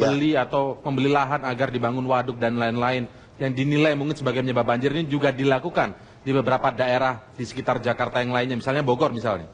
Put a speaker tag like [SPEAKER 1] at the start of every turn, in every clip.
[SPEAKER 1] beli atau membeli lahan agar dibangun waduk dan lain-lain yang dinilai mungkin sebagai penyebab banjir ini juga dilakukan di beberapa daerah di sekitar Jakarta yang lainnya, misalnya Bogor misalnya?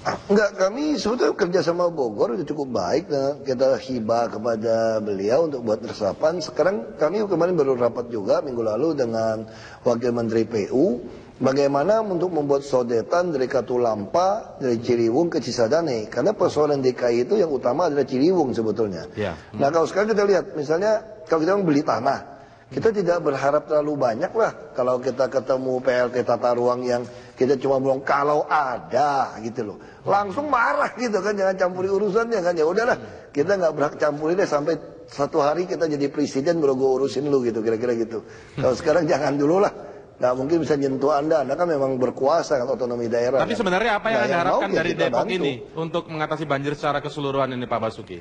[SPEAKER 2] Enggak, kami sebetulnya kerja sama Bogor itu cukup baik. Nah, kita hibah kepada beliau untuk buat resapan. Sekarang kami kemarin baru rapat juga minggu lalu dengan Wakil Menteri PU. Bagaimana untuk membuat sodetan dari Katulampa, dari Ciliwung ke Cisadane. Karena persoalan DKI itu yang utama adalah Ciliwung sebetulnya.
[SPEAKER 1] Ya.
[SPEAKER 2] Nah kalau sekarang kita lihat, misalnya kalau kita membeli tanah, kita tidak berharap terlalu banyak lah kalau kita ketemu PLT tata ruang yang kita cuma bilang kalau ada gitu loh. Langsung marah gitu kan, jangan campuri urusannya kan. Ya udahlah, kita nggak berhak campuri deh sampai satu hari kita jadi presiden baru gue urusin lu gitu, kira-kira gitu. Kalau sekarang jangan dulu lah. Nggak mungkin bisa nyentuh Anda kan memang berkuasa kan otonomi daerah.
[SPEAKER 1] Tapi
[SPEAKER 2] kan?
[SPEAKER 1] sebenarnya apa yang Anda harapkan dari Depok
[SPEAKER 2] bantu.
[SPEAKER 1] ini untuk mengatasi banjir secara keseluruhan ini Pak Basuki?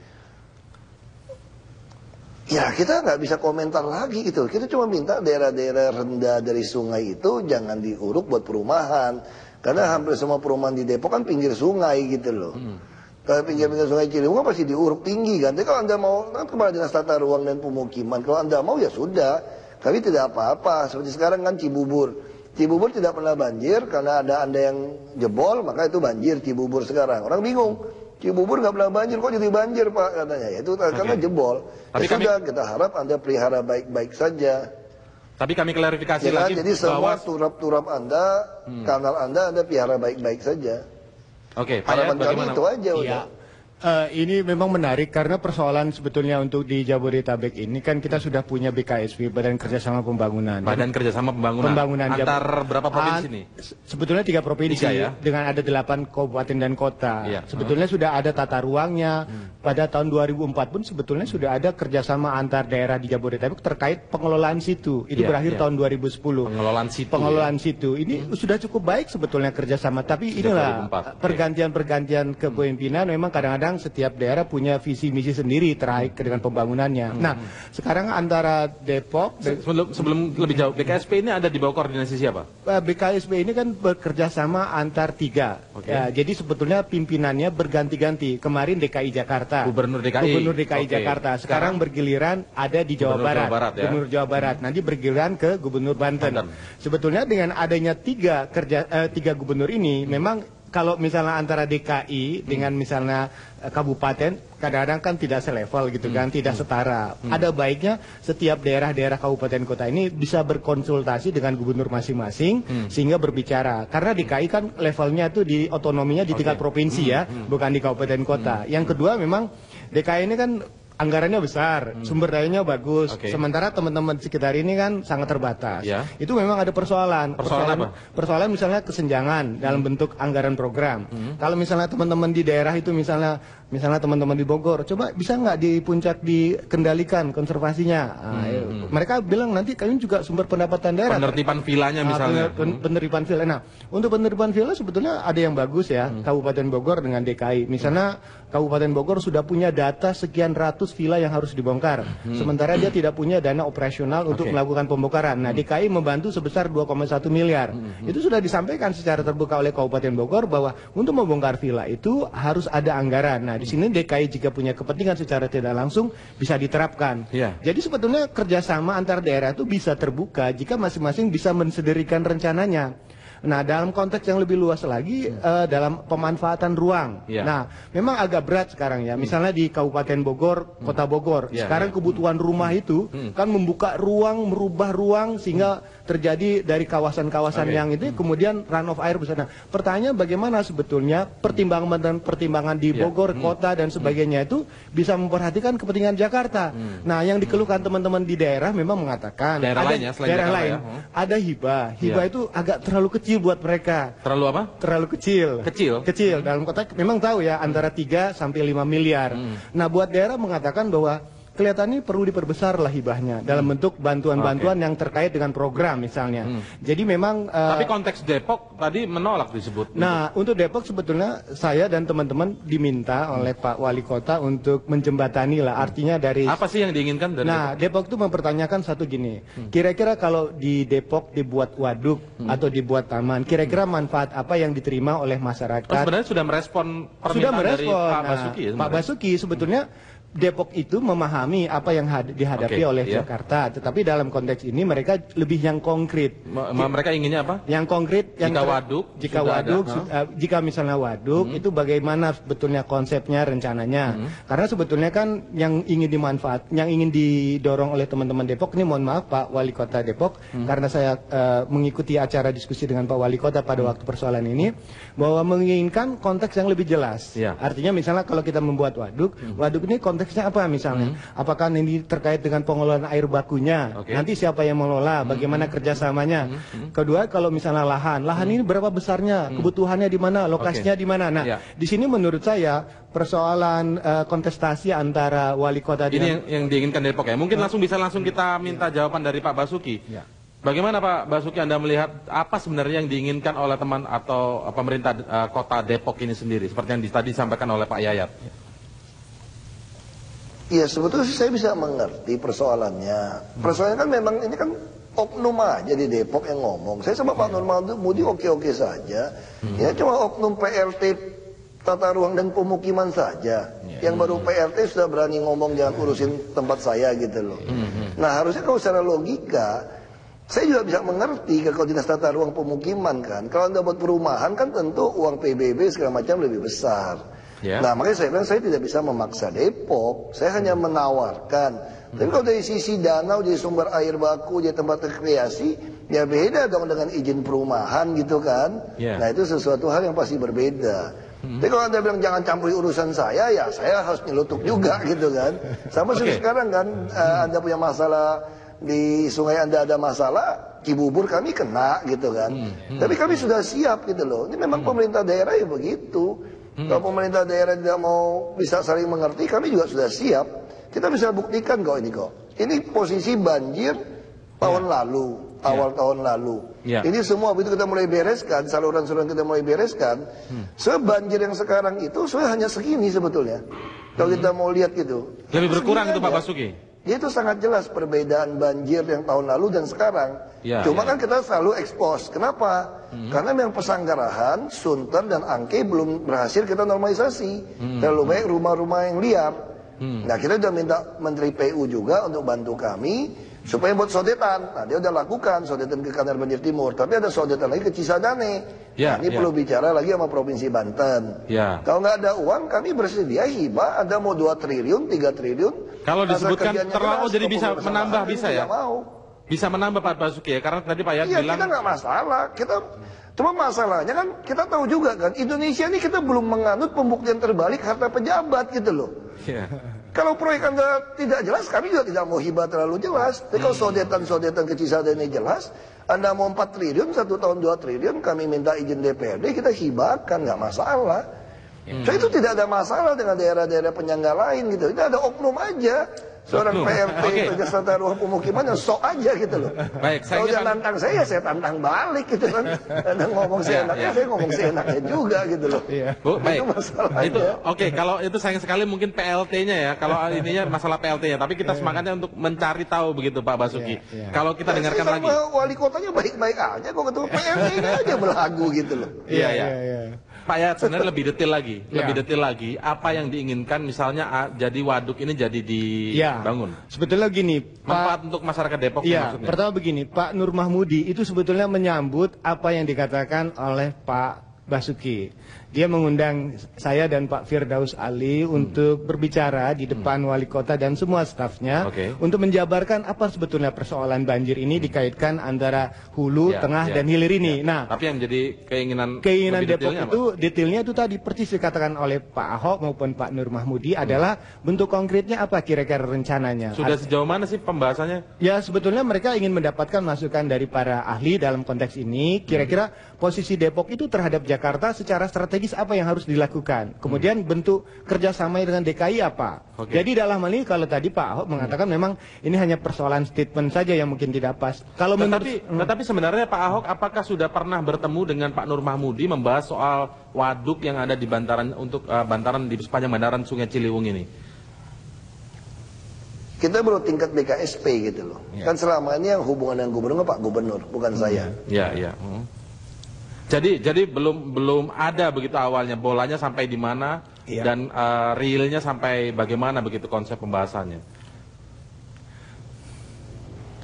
[SPEAKER 2] Ya kita nggak bisa komentar lagi gitu. Kita cuma minta daerah-daerah rendah dari sungai itu jangan diuruk buat perumahan. Karena hampir semua perumahan di Depok kan pinggir sungai gitu loh. Kalau pinggir-pinggir sungai Ciliwung kan pasti diuruk tinggi kan. Tapi kalau Anda mau, kan Kepala Dinas Tata Ruang dan Pemukiman. Kalau Anda mau ya sudah. Kami tidak apa-apa. Seperti sekarang kan Cibubur. Cibubur tidak pernah banjir karena ada yang jebol, maka itu banjir Cibubur sekarang. Orang bingung. Cibubur nggak pernah banjir, kok jadi banjir Pak katanya. Ya, itu karena jebol. Tapi ya sudah, kita harap Anda pelihara baik-baik saja.
[SPEAKER 1] Tapi kami klarifikasi
[SPEAKER 2] ya,
[SPEAKER 1] lagi
[SPEAKER 2] jadi semua
[SPEAKER 1] bahwa
[SPEAKER 2] turap-turap Anda, kanal Anda pelihara baik-baik saja.
[SPEAKER 1] Oke, Pak
[SPEAKER 2] harapan
[SPEAKER 1] Yayat,
[SPEAKER 2] kami itu aja udah.
[SPEAKER 3] Ini memang menarik karena persoalan sebetulnya untuk di Jabodetabek ini kan kita sudah punya BKSP, Badan Kerjasama Pembangunan.
[SPEAKER 1] Badan Kerjasama Pembangunan. Antar berapa provinsi nih?
[SPEAKER 3] Sebetulnya 3 provinsi ya? Dengan ada 8 kabupaten dan kota. Iya. Sebetulnya sudah ada tata ruangnya. Pada tahun 2004 pun sebetulnya sudah ada kerjasama antar daerah di Jabodetabek terkait pengelolaan situ. Itu berakhir tahun 2010. Pengelolaan situ. Ini sudah cukup baik sebetulnya kerjasama. Tapi inilah pergantian-pergantian kepemimpinan memang kadang-kadang setiap daerah punya visi misi sendiri terkait dengan pembangunannya. Nah, sekarang antara Depok
[SPEAKER 1] sebelum lebih jauh, BKSP ini ada di bawah koordinasi siapa?
[SPEAKER 3] BKSP ini kan bekerja sama antar 3. Ya, jadi sebetulnya pimpinannya berganti-ganti. Kemarin DKI Jakarta, Gubernur DKI Jakarta. Sekarang bergiliran ada di Jawa Barat, Gubernur Jawa Barat. Nanti bergiliran ke Gubernur Banten. Sebetulnya dengan adanya 3 gubernur ini, memang kalau misalnya antara DKI dengan misalnya kabupaten kadang-kadang kan tidak selevel gitu kan, tidak setara. Ada baiknya setiap daerah-daerah kabupaten kota ini bisa berkonsultasi dengan gubernur masing-masing sehingga berbicara. Karena DKI kan levelnya itu di otonominya di tingkat provinsi ya, bukan di kabupaten kota. Yang kedua memang DKI ini kan anggarannya besar, sumber dayanya bagus. Sementara teman-teman sekitar ini kan sangat terbatas. Itu memang ada persoalan. Persoalan misalnya kesenjangan dalam bentuk anggaran program. Kalau misalnya teman-teman di daerah itu misalnya teman-teman di Bogor, coba bisa nggak di puncak dikendalikan konservasinya? Mereka bilang nanti kami juga sumber pendapatan daerah.
[SPEAKER 1] Penertiban vilanya misalnya.
[SPEAKER 3] Penertiban villa. Nah, untuk penertiban villa sebetulnya ada yang bagus ya, Kabupaten Bogor dengan DKI. Misalnya Kabupaten Bogor sudah punya data sekian ratus villa yang harus dibongkar. Sementara dia tidak punya dana operasional untuk melakukan pembongkaran. Nah, DKI membantu sebesar 2,1 miliar. Itu sudah disampaikan secara terbuka oleh Kabupaten Bogor bahwa untuk membongkar villa itu harus ada anggaran. Nah, di sini DKI jika punya kepentingan secara tidak langsung bisa diterapkan. Jadi sebetulnya kerjasama antar daerah itu bisa terbuka jika masing-masing bisa mensendirikan rencananya. Nah, dalam konteks yang lebih luas lagi, dalam pemanfaatan ruang. Nah, memang agak berat sekarang ya. Misalnya di Kabupaten Bogor, Kota Bogor, sekarang kebutuhan rumah itu kan membuka ruang, merubah ruang sehingga terjadi dari kawasan-kawasan yang itu kemudian run of air besar. Nah, pertanyaan bagaimana sebetulnya pertimbangan di Bogor, kota dan sebagainya itu bisa memperhatikan kepentingan Jakarta. Nah, yang dikeluhkan teman-teman di daerah memang mengatakan daerah lain ada hibah. Hibah itu agak terlalu kecil buat mereka.
[SPEAKER 1] Terlalu apa?
[SPEAKER 3] Terlalu kecil. Kecil. Dalam konteks memang tahu ya antara 3 sampai 5 miliar. Nah, buat daerah mengatakan bahwa kelihatannya perlu diperbesar lah hibahnya dalam bentuk bantuan-bantuan yang terkait dengan program misalnya. Jadi memang
[SPEAKER 1] tapi konteks Depok tadi menolak disebut.
[SPEAKER 3] Nah, untuk Depok sebetulnya saya dan teman-teman diminta oleh Pak Wali Kota untuk menjembatani lah, artinya dari
[SPEAKER 1] apa sih yang diinginkan dari
[SPEAKER 3] Depok itu mempertanyakan satu gini, kira-kira kalau di Depok dibuat waduk atau dibuat taman, kira-kira manfaat apa yang diterima oleh masyarakat?
[SPEAKER 1] Sebenarnya sudah merespon permintaan dari Pak Basuki ya?
[SPEAKER 3] Pak Basuki sebetulnya Depok itu memahami apa yang dihadapi oleh Jakarta, tetapi dalam konteks ini mereka lebih yang konkret.
[SPEAKER 1] Mereka inginnya apa?
[SPEAKER 3] Yang konkret, yang jika misalnya waduk itu bagaimana sebetulnya konsepnya, rencananya. Karena sebetulnya kan yang ingin didorong oleh teman-teman Depok ini, mohon maaf Pak Wali Kota Depok, karena saya mengikuti acara diskusi dengan Pak Wali Kota pada waktu persoalan ini, bahwa menginginkan konteks yang lebih jelas. Artinya misalnya kalau kita membuat waduk ini konteksnya apa misalnya? Apakah ini terkait dengan pengelolaan air bakunya? Nanti siapa yang mengelola? Bagaimana kerjasamanya? Kedua, kalau misalnya lahan ini berapa besarnya? Kebutuhannya di mana? Lokasinya di mana? Nah, di sini menurut saya persoalan kontestasi antara wali kota
[SPEAKER 1] ini yang diinginkan Depok ya. Mungkin langsung kita minta jawaban dari Pak Basuki. Bagaimana Pak Basuki, Anda melihat apa sebenarnya yang diinginkan oleh teman atau pemerintah kota Depok ini sendiri? Seperti yang tadi disampaikan oleh Pak Yayat.
[SPEAKER 2] Iya, sebetulnya saya bisa mengerti persoalannya. Persoalannya kan memang ini kan oknum aja di Depok yang ngomong. Saya sama Pak Nurmadi oke-oke saja. Ya cuma oknum PLT tata ruang dan pemukiman saja. Yang baru PLT sudah berani ngomong jangan urusin tempat saya gitu loh. Nah harusnya kalau secara logika, saya juga bisa mengerti kalau dinas tata ruang pemukiman kan. Kalau Anda buat perumahan kan tentu uang PBB segala macam lebih besar. Nah makanya saya bilang saya tidak bisa memaksa Depok, saya hanya menawarkan. Tapi kalau dari sisi danau jadi sumber air baku, jadi tempat rekreasi, ya beda dong dengan izin perumahan gitu kan. Nah itu sesuatu hal yang pasti berbeda. Tapi kalau Anda bilang jangan campuri urusan saya, ya saya harus nyelutuk juga gitu kan. Sama seperti sekarang kan, Anda punya masalah di sungai, Anda ada masalah, Cibubur kami kena gitu kan. Tapi kami sudah siap gitu loh. Ini memang pemerintah daerah ya begitu. Kalau pemerintah daerah tidak mau bisa saling mengerti, kami juga sudah siap. Kita bisa buktikan kok ini kok. Ini posisi banjir tahun lalu, awal tahun lalu. Ini semua begitu kita mulai bereskan, saluran-saluran kita mulai bereskan. Sebanjir yang sekarang itu hanya segini sebetulnya. Kalau kita mau lihat gitu.
[SPEAKER 1] Lebih berkurang itu Pak Basuki?
[SPEAKER 2] Itu sangat jelas perbedaan banjir yang tahun lalu dan sekarang. Cuma kan kita selalu ekspos. Kenapa? Karena memang Pesanggarahan, Sunter dan Angke belum berhasil kita normalisasi. Terlalu banyak rumah-rumah yang liar. Nah kita sudah minta Menteri PU juga untuk bantu kami supaya buat sodetan. Nah dia udah lakukan sodetan ke Kanal Banjir Timur. Tapi ada sodetan lagi ke Cisadane. Nah ini perlu bicara lagi sama Provinsi Banten. Kalau nggak ada uang kami bersedia hibah. Ada mau 2 triliun, 3 triliun.
[SPEAKER 1] Kalau disebutkan terlalu jadi bisa menambah bisa ya? Bisa menambah Pak Basuki ya? Karena tadi Pak Yayat bilang...
[SPEAKER 2] kita nggak masalah. Cuma masalahnya kan kita tahu juga kan Indonesia ini kita belum menganut pembuktian terbalik harta pejabat gitu loh. Kalau proyek Anda tidak jelas, kami juga tidak mau hibah terlalu jelas. Tapi kalau sodetan ke Cisadane jelas, Anda mau 4 triliun, 1 tahun 2 triliun, kami minta izin DPRD, kita hibahkan, nggak masalah. So itu tidak ada masalah dengan daerah-daerah penyangga lain gitu. Itu ada oknum aja. Seorang PRT Pejabat Tata Ruang Pemukiman yang sok aja gitu loh. Kalau dia nantang saya tantang balik gitu kan. Ada ngomong seenaknya, saya ngomong seenaknya juga gitu loh.
[SPEAKER 1] Bu, baik. Itu masalahnya. Oke, kalau itu sayang sekali mungkin PLT-nya ya. Kalau ininya masalah PLT-nya. Tapi kita semangatnya untuk mencari tahu begitu Pak Basuki. Kalau kita dengarkan lagi.
[SPEAKER 2] Wali kotanya baik-baik aja kok ketemu PLT-nya aja belagu gitu loh.
[SPEAKER 1] Pak Yayat sebenarnya lebih detail lagi apa yang diinginkan misalnya jadi waduk ini jadi dibangun.
[SPEAKER 3] Sebetulnya gini,
[SPEAKER 1] manfaat untuk masyarakat Depok maksudnya.
[SPEAKER 3] Pertama begini, Pak Nur Mahmudi itu sebetulnya menyambut apa yang dikatakan oleh Pak Basuki. Dia mengundang saya dan Pak Firdaus Ali untuk berbicara di depan wali kota dan semua stafnya untuk menjabarkan apa sebetulnya persoalan banjir ini dikaitkan antara hulu, tengah dan hilir ini. Nah,
[SPEAKER 1] tapi yang jadi keinginan
[SPEAKER 3] Depok itu detailnya itu tadi persis dikatakan oleh Pak Ahok maupun Pak Nur Mahmudi adalah bentuk konkretnya apa kira-kira rencananya.
[SPEAKER 1] Sudah sejauh mana sih pembahasannya?
[SPEAKER 3] Ya sebetulnya mereka ingin mendapatkan masukan dari para ahli dalam konteks ini. Kira-kira posisi Depok itu terhadap Jakarta secara strategis apa yang harus dilakukan. Kemudian bentuk kerjasama dengan DKI apa. Jadi dalam hal ini kalau tadi Pak Ahok mengatakan memang ini hanya persoalan statement saja yang mungkin tidak pas. Kalau
[SPEAKER 1] tetapi sebenarnya Pak Ahok apakah sudah pernah bertemu dengan Pak Nur Mahmudi membahas soal waduk yang ada di bantaran bantaran di sepanjang bantaran Sungai Ciliwung ini?
[SPEAKER 2] Kita baru tingkat BKSP gitu loh. Kan selama ini yang hubungan dengan gubernur Pak Gubernur, bukan saya.
[SPEAKER 1] Iya. Jadi belum ada begitu awalnya, bolanya sampai di mana dan realnya sampai bagaimana begitu konsep pembahasannya.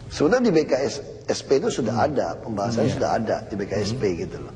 [SPEAKER 2] Sebenarnya di BKSP itu sudah ada, pembahasannya sudah ada di BKSP gitu loh.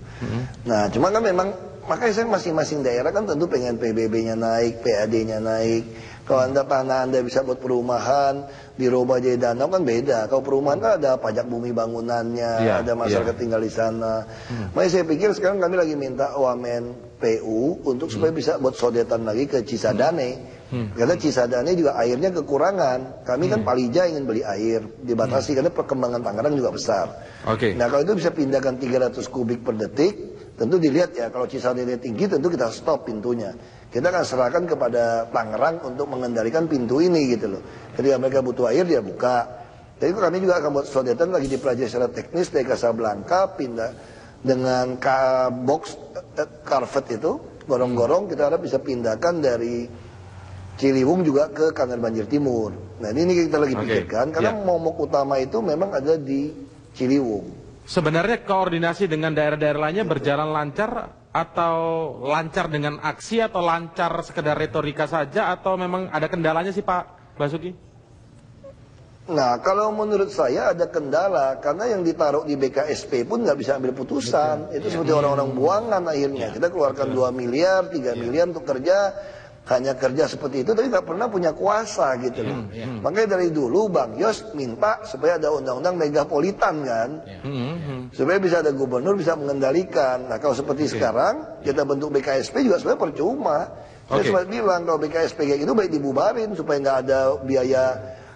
[SPEAKER 2] Nah, cuma kan memang makanya saya masing-masing daerah kan tentu pengen PBB-nya naik, PAD-nya naik. Kalau tanah Anda bisa buat perumahan, dirubah jadi danau kan beda. Kalau perumahan kan ada pajak bumi bangunannya, ada masyarakat tinggal di sana. Makanya saya pikir sekarang kami lagi minta Wamen PU untuk supaya bisa buat sodetan lagi ke Cisadane. Karena Cisadane juga airnya kekurangan. Kami kan Palija ingin beli air, dibatasi karena perkembangan Tangerang juga besar. Nah kalau itu bisa pindahkan 300 kubik per detik, tentu dilihat ya, kalau Cisadane tinggi tentu kita stop pintunya. Kita akan serahkan kepada Tangerang untuk mengendalikan pintu ini gitu loh. Ketika mereka butuh air dia buka. Jadi kami juga akan buat sodetan lagi dipelajari secara teknis dari Casablanca pindah dengan box carpet itu gorong-gorong kita harap bisa pindahkan dari Ciliwung juga ke Kanal Banjir Timur. Nah ini kita lagi pikirkan karena momok utama itu memang ada di Ciliwung.
[SPEAKER 1] Sebenarnya koordinasi dengan daerah-daerah lainnya berjalan lancar atau lancar dengan aksi atau lancar sekedar retorika saja atau memang ada kendalanya sih Pak Basuki?
[SPEAKER 2] Nah kalau menurut saya ada kendala karena yang ditaruh di BKSP pun nggak bisa ambil putusan. Itu seperti orang-orang buangan akhirnya. Kita keluarkan 2 miliar, 3 miliar untuk kerja. Hanya kerja seperti itu tapi nggak pernah punya kuasa gitu loh. Makanya dari dulu Bang Yos minta supaya ada undang-undang megapolitan kan. Supaya bisa ada gubernur bisa mengendalikan. Nah kalau seperti sekarang kita bentuk BKSP juga sebenarnya percuma. Saya sempat bilang kalau BKSP kayak gitu baik dibubarin supaya nggak ada biaya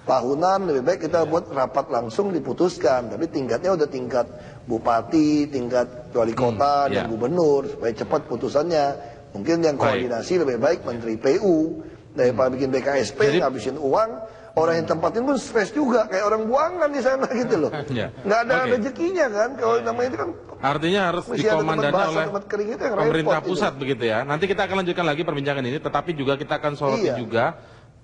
[SPEAKER 2] tahunan, lebih baik kita buat rapat langsung diputuskan. Tapi tingkatnya udah tingkat bupati, tingkat wali kota dan gubernur supaya cepat putusannya. Mungkin yang koordinasi lebih baik Menteri PU daripada bikin BKSP ngabisin uang. Orang yang tempatin pun stres juga kayak orang buangan di sana gitu loh. Nggak ada rezekinya kan. Kalau namanya itu kan
[SPEAKER 1] artinya harus dikomandani oleh pemerintah pusat begitu ya. Nanti kita akan lanjutkan lagi perbincangan ini, tetapi juga kita akan soroti juga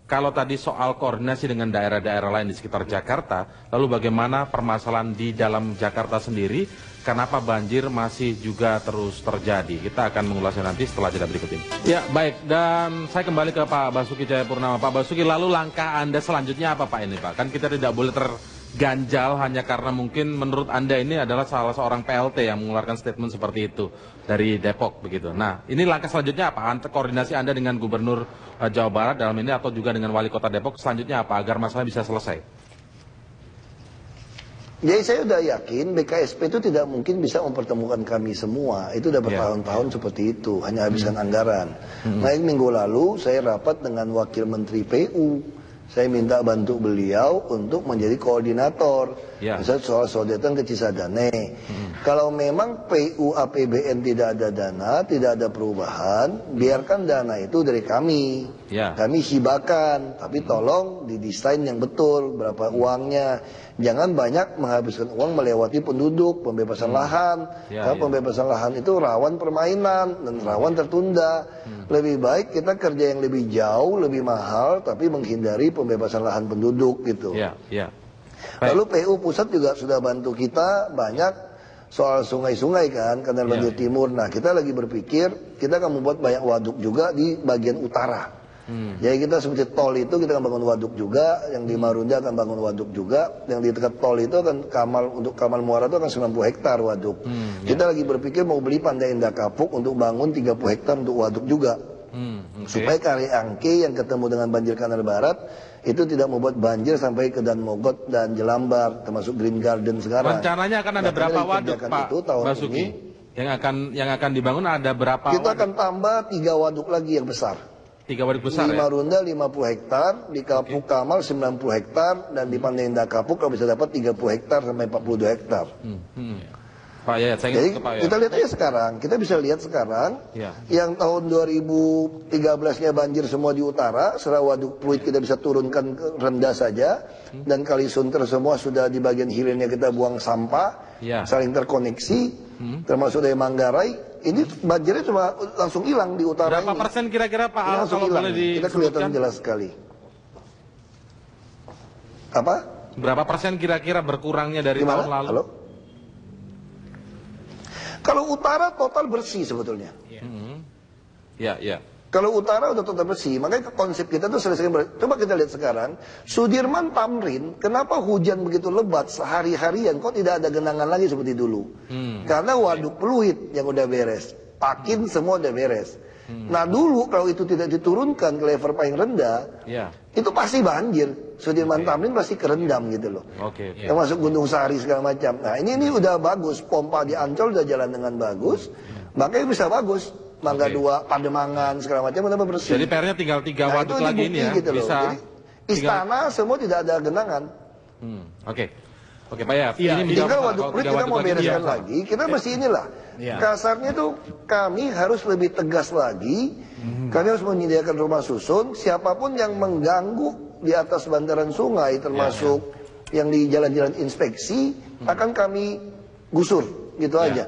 [SPEAKER 1] kalau tadi soal koordinasi dengan daerah-daerah lain di sekitar Jakarta, lalu bagaimana permasalahan di dalam Jakarta sendiri, kenapa banjir masih juga terus terjadi. Kita akan mengulasnya nanti setelah jeda berikut ini. Ya, baik. Dan saya kembali ke Pak Basuki Cahayapurnama. Pak Basuki, lalu langkah Anda selanjutnya apa Pak ini Pak? Kan kita tidak boleh terganjal hanya karena mungkin menurut Anda ini adalah salah seorang PLT yang mengeluarkan statement seperti itu dari Depok begitu. Nah, ini langkah selanjutnya apa? Koordinasi Anda dengan Gubernur Jawa Barat dalam ini atau juga dengan Wali Kota Depok selanjutnya apa agar masalah bisa selesai?
[SPEAKER 2] Jadi saya udah yakin BKSP itu tidak mungkin bisa mempertemukan kami semua. Itu udah bertahun-tahun seperti itu, hanya habiskan anggaran. Nah, minggu lalu saya rapat dengan Wakil Menteri PU. Saya minta bantu beliau untuk menjadi koordinator. Misalnya soal sodetan ke Cisadane. Kalau memang PU APBN tidak ada dana, tidak ada perubahan, biarkan dana itu dari kami. Kami hibakan, tapi tolong didesain yang betul, berapa uangnya. Jangan banyak menghabiskan uang melewati penduduk, pembebasan lahan. Karena pembebasan lahan itu rawan permainan dan rawan tertunda. Lebih baik kita kerja yang lebih jauh, lebih mahal, tapi menghindari pembebasan lahan penduduk gitu. Lalu PU pusat juga sudah bantu kita banyak soal sungai-sungai kan, Kanal Banjir Timur. Nah kita lagi berpikir kita akan membuat banyak waduk juga di bagian utara. Jadi kita seperti tol itu kita akan bangun waduk juga, yang di Marunda akan bangun waduk juga, yang di dekat tol itu akan untuk Kamal Muara itu akan 90 hektar waduk. Kita lagi berpikir mau beli Pandai Indah Kapuk untuk bangun 30 hektar untuk waduk juga. Supaya Kali Angke yang ketemu dengan banjir Kanal Barat itu tidak membuat banjir sampai ke Dan Mogot dan Jelambar, termasuk Green Garden sekarang.
[SPEAKER 1] Rencananya akan ada berapa waduk Pak Basuki? Yang akan dibangun ada berapa waduk?
[SPEAKER 2] Kita akan tambah 3 waduk lagi yang besar.
[SPEAKER 1] 3 waduk besar
[SPEAKER 2] di Marunda 50 hektar, di Kapuk Kamal 90 hektar, dan di Pandai Indah Kapuk kalau bisa dapat 30 hektar sampai 42 hektar.
[SPEAKER 1] Pak Yayat, saya
[SPEAKER 2] Jadi
[SPEAKER 1] ingin ke Pak Yayat.
[SPEAKER 2] kita lihat aja sekarang, kita bisa lihat sekarang, yang tahun 2013-nya banjir semua di utara, setelah waduk Pluit kita bisa turunkan ke rendah saja, dan Kali Sunter semua sudah di bagian hilirnya kita buang sampah, saling terkoneksi, termasuk dari Manggarai. Ini banjirnya cuma langsung hilang di utara.
[SPEAKER 1] Berapa persen kira-kira Pak Al kalau boleh disebutkan?
[SPEAKER 2] Kita kelihatan jelas sekali. Apa?
[SPEAKER 1] Berapa persen kira-kira berkurangnya dari tahun lalu?
[SPEAKER 2] Halo? Kalau utara total bersih sebetulnya.
[SPEAKER 1] Ya.
[SPEAKER 2] Kalau utara udah total bersih, makanya konsep kita tuh selesai. Coba kita lihat sekarang, Sudirman Tamrin, kenapa hujan begitu lebat sehari-harian, kok tidak ada genangan lagi seperti dulu? Karena waduk Pluit yang udah beres, Pakin semua udah beres. Nah dulu kalau itu tidak diturunkan ke level paling rendah, itu pasti banjir. Sudirman Tamrin pasti kerendam gitu loh. Termasuk Gunung Sahari segala macam. Nah ini udah bagus, pompa di Ancol udah jalan dengan bagus, makanya bisa bagus. Mangga 2, Pademangan segala macam udah bersih.
[SPEAKER 1] Jadi PR-nya tinggal 3 waduk lagi ini ya.
[SPEAKER 2] Gitu bisa. Jadi, istana semua tidak ada genangan.
[SPEAKER 1] Oke Pak Yayat. Ini
[SPEAKER 2] tinggal waduk Pluit kita mau bereskan lagi. Kita mesti inilah. Kasarnya tuh kami harus lebih tegas lagi. Kami harus menyediakan rumah susun. Siapapun yang mengganggu di atas bantaran sungai, termasuk yang di jalan-jalan inspeksi, akan kami gusur. Gitu aja.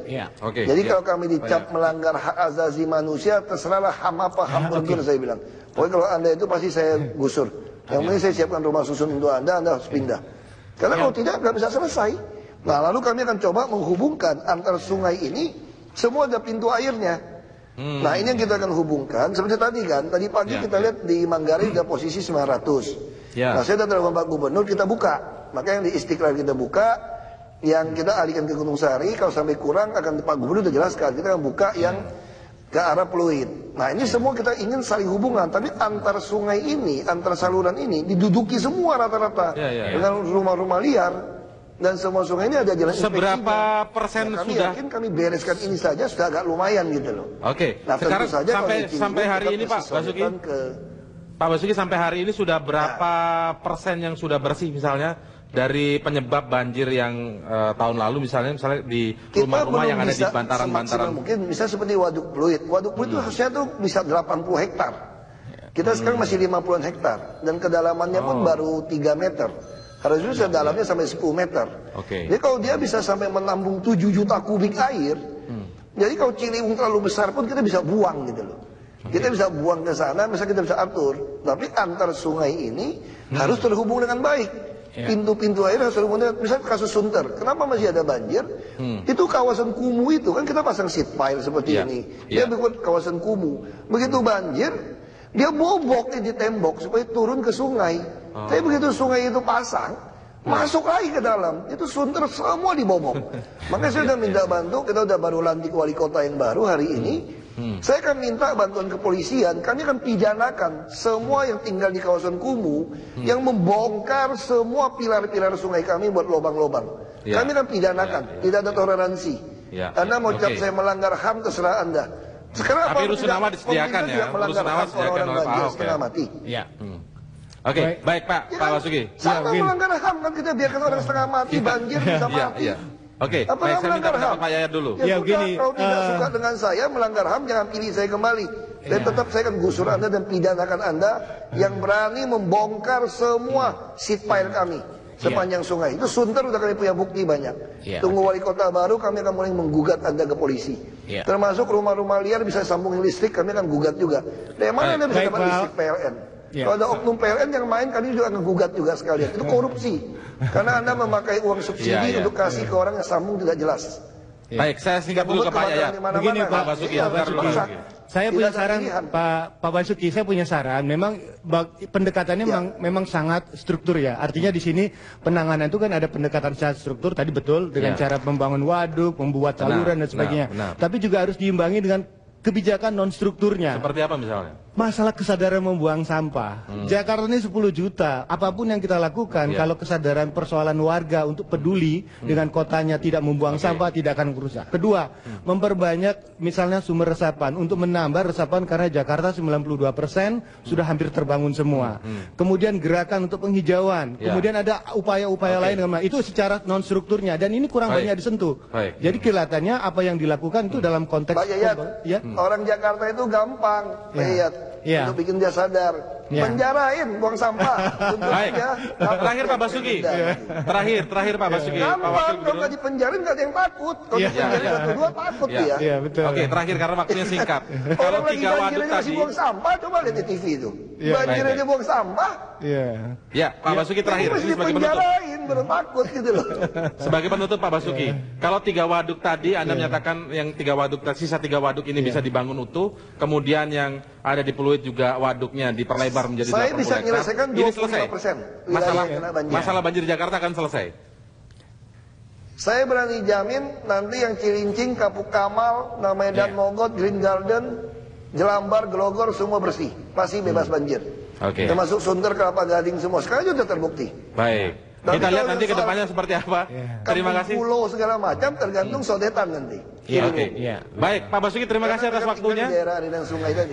[SPEAKER 2] Jadi kalau kami dicap melanggar hak asasi manusia, terserahlah ham apa, ham burger saya bilang. Pokoknya kalau Anda itu pasti saya gusur. Yang penting saya siapkan rumah susun untuk Anda harus pindah. Karena kalau tidak, nggak bisa selesai. Nah lalu kami akan coba menghubungkan antar sungai ini, semua ada pintu airnya. Nah ini yang kita akan hubungkan. Seperti tadi kan, tadi pagi kita lihat di Manggarai ada posisi 900. Nah saya dan Pak Gubernur kita buka. Maka yang di Istiqlal kita buka, yang kita alihkan ke Gunung Sahari, kalau sampai kurang akan Pak Gubernur sudah jelaskan, kita akan buka yang ke arah Pluit. Nah ini semua kita ingin saling hubungan, tapi antar sungai ini, antar saluran ini diduduki semua rata-rata dengan rumah-rumah liar, dan semua sungai ini ada jalan inspeksinya.
[SPEAKER 1] Seberapa persen
[SPEAKER 2] kami
[SPEAKER 1] sudah?
[SPEAKER 2] Yakin kami bereskan ini saja sudah agak lumayan gitu loh.
[SPEAKER 1] Nah, sekarang saja sampai hari ini Pak Basuki, Pak Basuki sampai hari ini sudah berapa persen yang sudah bersih misalnya? Dari penyebab banjir yang tahun lalu misalnya di rumah-rumah yang ada di bantaran-bantaran.
[SPEAKER 2] Mungkin bisa seperti Waduk Pluit. Waduk Pluit itu harusnya tuh bisa 80 hektar. Kita sekarang masih 50-an hektar. Dan kedalamannya pun baru 3 meter. Harusnya bisa dalamnya sampai 10 meter. Jadi kalau dia bisa sampai menampung 7 juta kubik air, jadi kalau Ciliwung terlalu besar pun kita bisa buang gitu loh. Kita bisa buang ke sana, misalnya kita bisa atur. Tapi antar sungai ini harus terhubung dengan baik. Pintu-pintu air harus terhubung. Misalnya kasus Sunter, kenapa masih ada banjir? Itu kawasan kumuh itu kan kita pasang seat pile seperti ini. Dia buat kawasan kumuh. Begitu banjir, dia bobok di tembok supaya turun ke sungai. Tapi begitu sungai itu pasang, masuk lagi ke dalam. Itu Sunter semua dibobok. Makanya saya sudah minta bantu. Kita udah baru lantik wali kota yang baru hari ini. Saya akan minta bantuan kepolisian, kami akan pidanakan semua yang tinggal di kawasan kumuh yang membongkar semua pilar-pilar sungai kami buat lubang-lubang. Kami akan pidanakan, tidak ada toleransi. Anda mau cap saya melanggar HAM, terserah Anda. Sekarang
[SPEAKER 1] tapi rusunawa disediakan ya, rusunawa disediakan oleh Pak Ahok
[SPEAKER 2] setengah mati.
[SPEAKER 1] Oke, baik Pak Basuki.
[SPEAKER 2] Siapa melanggar HAM kan kita biarkan orang setengah mati, banjir bisa mati.
[SPEAKER 1] Oke, baik, saya minta pendapat Pak Yayat dulu.
[SPEAKER 2] Ya begini, kalau tidak suka dengan saya melanggar HAM, jangan pilih saya kembali. Dan tetap saya akan gusur Anda dan pidanakan Anda yang berani membongkar semua seat pile kami sepanjang sungai. Itu Sunter udah kami punya bukti banyak. Tunggu wali kota baru, kami akan mulai menggugat Anda ke polisi. Termasuk rumah-rumah liar bisa sambungin listrik, kami akan gugat juga. Dari mana Anda bisa dapat listrik PLN? Kalau ada oknum PLN yang main, kami juga akan gugat juga sekalian. Itu korupsi. Karena Anda memakai uang subsidi untuk kasih ke orang yang sambung tidak jelas.
[SPEAKER 1] Baik, saya singkat dulu ke Pak Yayat.
[SPEAKER 3] Begini Pak Basuki, saya punya saran Pak Basuki, saya punya saran. Memang pendekatannya memang sangat struktur ya. Artinya di sini penanganan itu kan ada pendekatan secara struktur tadi betul dengan cara membangun waduk, membuat saluran dan sebagainya. Tapi juga harus diimbangi dengan kebijakan non strukturnya.
[SPEAKER 1] Seperti apa misalnya?
[SPEAKER 3] masalah kesadaran membuang sampah. Jakarta ini 10 juta. Apapun yang kita lakukan, kalau kesadaran persoalan warga untuk peduli dengan kotanya tidak membuang sampah, tidak akan merusak. Kedua, memperbanyak misalnya sumber resapan untuk menambah resapan karena Jakarta 92% sudah hampir terbangun semua. Kemudian gerakan untuk penghijauan. Kemudian ada upaya-upaya lain. Itu secara non strukturnya dan ini kurang banyak disentuh. Jadi kelihatannya apa yang dilakukan itu dalam konteks
[SPEAKER 2] Pak Yayat, orang Jakarta itu gampang, Pak Yayat, untuk bikin dia sadar. Penjarain, buang sampah.
[SPEAKER 1] Baik. Terakhir Pak Basuki. Terakhir Pak Basuki.
[SPEAKER 2] Gampang, kalau nggak dipenjarin nggak ada yang takut. Kalau dipenjarin satu dua takut dia.
[SPEAKER 3] Iya, betul.
[SPEAKER 1] Oke, terakhir karena waktunya singkat. Kalau
[SPEAKER 2] Orang lagi
[SPEAKER 1] 3 waduk
[SPEAKER 2] banjir aja masih
[SPEAKER 1] tadi.
[SPEAKER 2] buang sampah, coba lihat di TV itu. Banjir aja buang sampah.
[SPEAKER 1] Ya, Pak Basuki terakhir.
[SPEAKER 2] Masih
[SPEAKER 1] Ini sebagai penutup.
[SPEAKER 2] dipenjarain, baru takut gitu loh.
[SPEAKER 1] Sebagai penutup Pak Basuki, kalau 3 waduk tadi Anda menyatakan yang 3 waduk, sisa 3 waduk ini bisa dibangun utuh, kemudian yang ada di Pluit juga waduknya diperlebar menjadi 80
[SPEAKER 2] Saya
[SPEAKER 1] hektar.
[SPEAKER 2] bisa menyelesaikan
[SPEAKER 1] Ini selesai.
[SPEAKER 2] 25% wilayah yang kena banjir.
[SPEAKER 1] Masalah banjir Jakarta akan selesai.
[SPEAKER 2] Saya berani jamin nanti yang Cilincing, Kapuk Kamal, Medan Mogot, Green Garden, Jelambar, Grogol semua bersih, pasti bebas banjir.
[SPEAKER 1] Oke.
[SPEAKER 2] Termasuk Sunter, Kelapa Gading semua sekarang sudah terbukti.
[SPEAKER 1] Baik.
[SPEAKER 2] Tapi
[SPEAKER 1] Kita lihat
[SPEAKER 2] kalau
[SPEAKER 1] nanti ke
[SPEAKER 2] soal
[SPEAKER 1] depannya seperti apa. Terima kasih.
[SPEAKER 2] Pulau segala macam tergantung sodetan nanti.
[SPEAKER 1] Oke. Baik, Pak Basuki terima kasih atas waktunya.
[SPEAKER 2] Daerah aliran sungai tadi.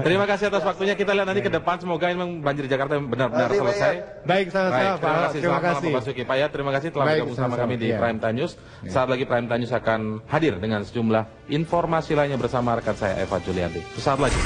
[SPEAKER 1] Terima kasih atas waktunya. Kita lihat nanti ke depan semoga memang banjir Jakarta benar-benar
[SPEAKER 2] Mari, Pak
[SPEAKER 1] selesai.
[SPEAKER 3] Baik, sama-sama
[SPEAKER 1] Baik,
[SPEAKER 3] Pak.
[SPEAKER 1] terima kasih.
[SPEAKER 3] Terima
[SPEAKER 1] Selamat malam,
[SPEAKER 3] kasih.
[SPEAKER 1] Pak Basuki. Pak ya, terima kasih telah
[SPEAKER 3] Baik,
[SPEAKER 1] bergabung sama
[SPEAKER 3] sama-sama.
[SPEAKER 1] kami di
[SPEAKER 3] Iya.
[SPEAKER 1] Prime Time News. Saat lagi Prime Time News akan hadir dengan sejumlah informasi lainnya bersama rekan saya Eva Julianti. Sesaat lagi.